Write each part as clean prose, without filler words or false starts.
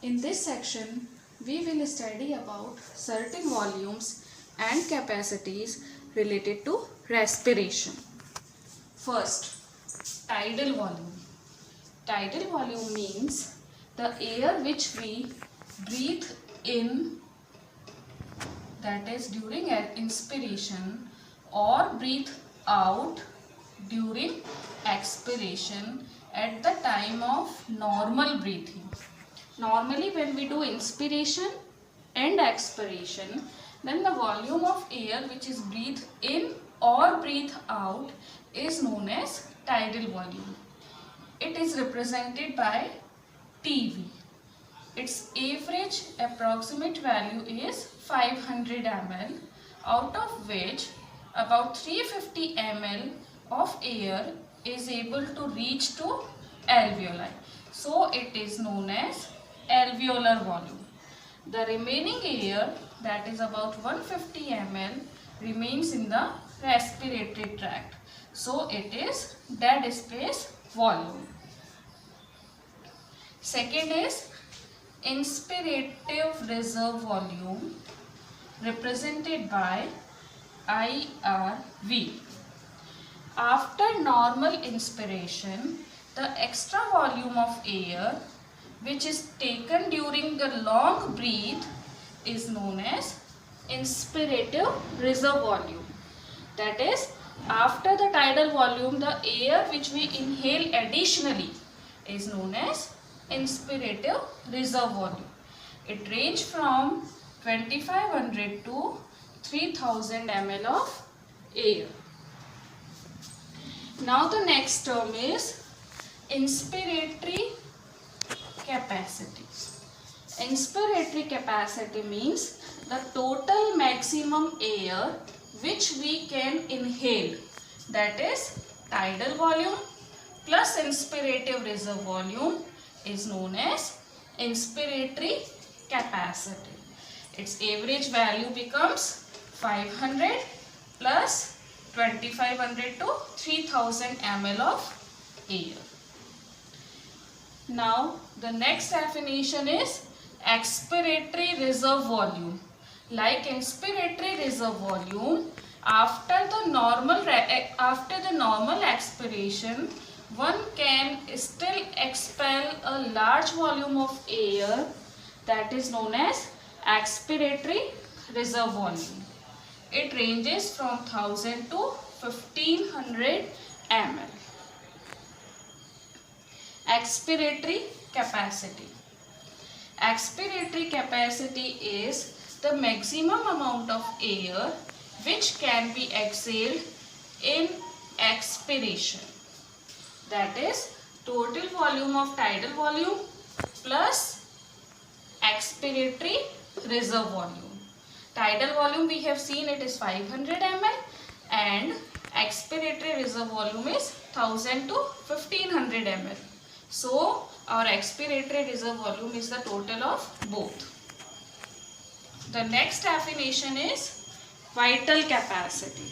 In this section, we will study about certain volumes and capacities related to respiration. First, tidal volume. Tidal volume means the air which we breathe in, that is during inspiration, or breathe out during expiration at the time of normal breathing. Normally when we do inspiration and expiration, then the volume of air which is breathed in or breathed out is known as tidal volume. It is represented by TV. Its average approximate value is 500 ml, out of which about 350 ml of air is able to reach to alveoli. So it is known as alveolar volume. The remaining air, that is about 150 ml, remains in the respiratory tract. So it is dead space volume. Second is inspirative reserve volume, represented by IRV. After normal inspiration, the extra volume of air which is taken during the long breath is known as inspirative reserve volume. That is, after the tidal volume, the air which we inhale additionally is known as inspirative reserve volume. It ranges from 2500 to 3000 ml of air. Now the next term is inspiratory capacity. Inspiratory capacity means the total maximum air which we can inhale, that is tidal volume plus inspirative reserve volume is known as inspiratory capacity. Its average value becomes 500 plus 2500 to 3000 ml of air. Now the next definition is expiratory reserve volume. Like inspiratory reserve volume, after the normal expiration, one can still expel a large volume of air, that is known as expiratory reserve volume. It ranges from 1000 to 1500 ml. Expiratory capacity. Expiratory capacity is the maximum amount of air which can be exhaled in expiration. That is total volume of tidal volume plus expiratory reserve volume. Tidal volume we have seen it is 500 ml and expiratory reserve volume is 1000 to 1500 ml. So our expiratory reserve volume is the total of both. The next definition is vital capacity.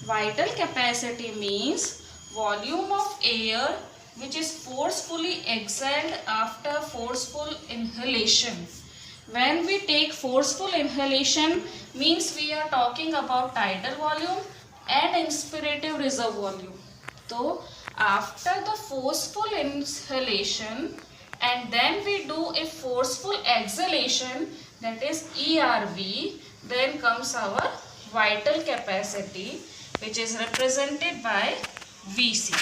Vital capacity means volume of air which is forcefully exhaled after forceful inhalation. When we take forceful inhalation, means we are talking about tidal volume and inspirative reserve volume. So after the forceful inhalation and then we do a forceful exhalation, that is ERV, then comes our vital capacity, which is represented by VC.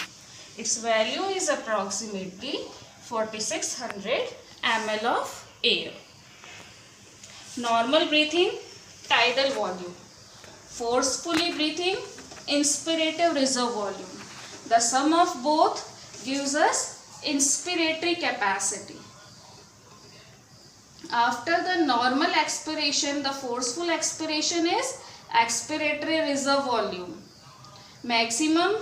Its value is approximately 4600 ml of air. Normal breathing, tidal volume. Forcefully breathing, inspirative reserve volume. The sum of both gives us inspiratory capacity. After the normal expiration, the forceful expiration is expiratory reserve volume. Maximum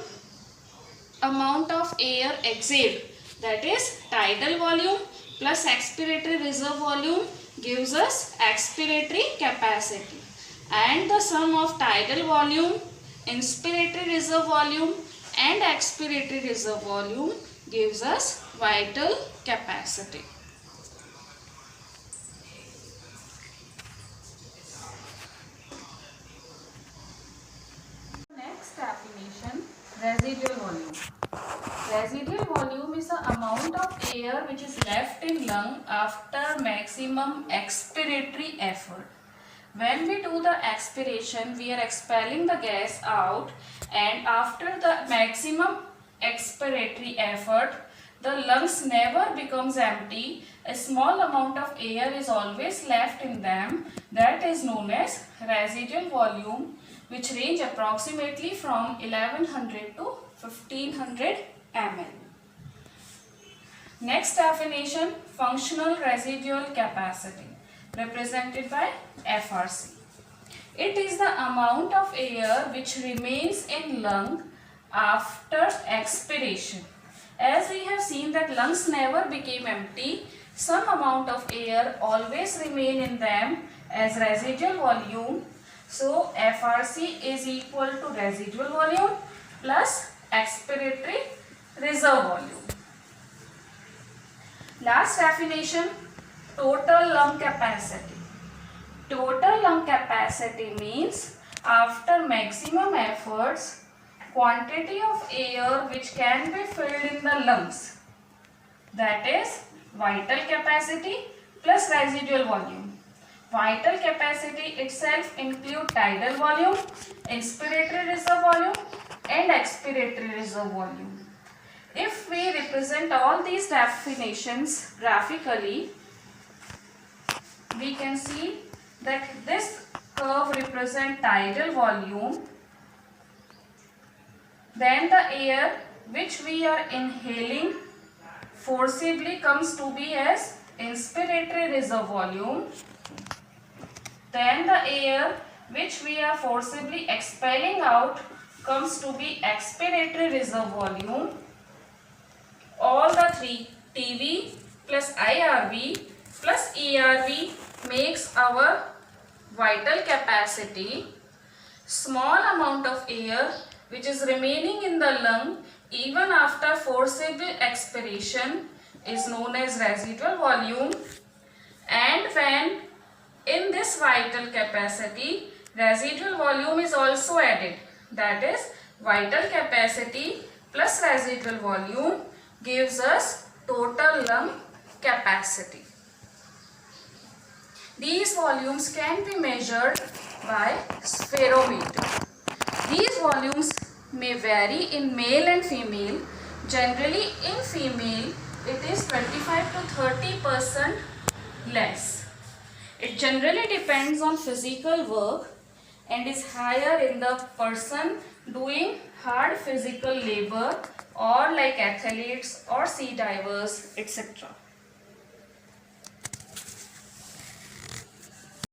amount of air exhaled, that is tidal volume plus expiratory reserve volume, gives us expiratory capacity. And the sum of tidal volume, inspiratory reserve volume and expiratory reserve volume gives us vital capacity. air which is left in lung after maximum expiratory effort. When we do the expiration, we are expelling the gas out, and after the maximum expiratory effort, the lungs never becomes empty. A small amount of air is always left in them. That is known as residual volume, which range approximately from 1100 to 1500 ml. Next definition, functional residual capacity, represented by FRC. It is the amount of air which remains in lung after expiration. As we have seen that lungs never became empty, some amount of air always remain in them as residual volume. So FRC is equal to residual volume plus expiratory reserve volume. Last definition, total lung capacity. Total lung capacity means after maximum efforts, quantity of air which can be filled in the lungs. That is vital capacity plus residual volume. Vital capacity itself includes tidal volume, inspiratory reserve volume and expiratory reserve volume. If we represent all these definitions graphically, we can see that this curve represents tidal volume. Then the air which we are inhaling forcibly comes to be as inspiratory reserve volume. Then the air which we are forcibly expelling out comes to be expiratory reserve volume. All the three, TV plus IRV plus ERV, makes our vital capacity. Small amount of air which is remaining in the lung even after forcible expiration is known as residual volume. And when in this vital capacity residual volume is also added, that is vital capacity plus residual volume gives us total lung capacity. These volumes can be measured by spherometer. These volumes may vary in male and female. Generally in female it is 25 to 30% less. It generally depends on physical work and is higher in the person doing hard physical labor or like athletes or sea divers, etc.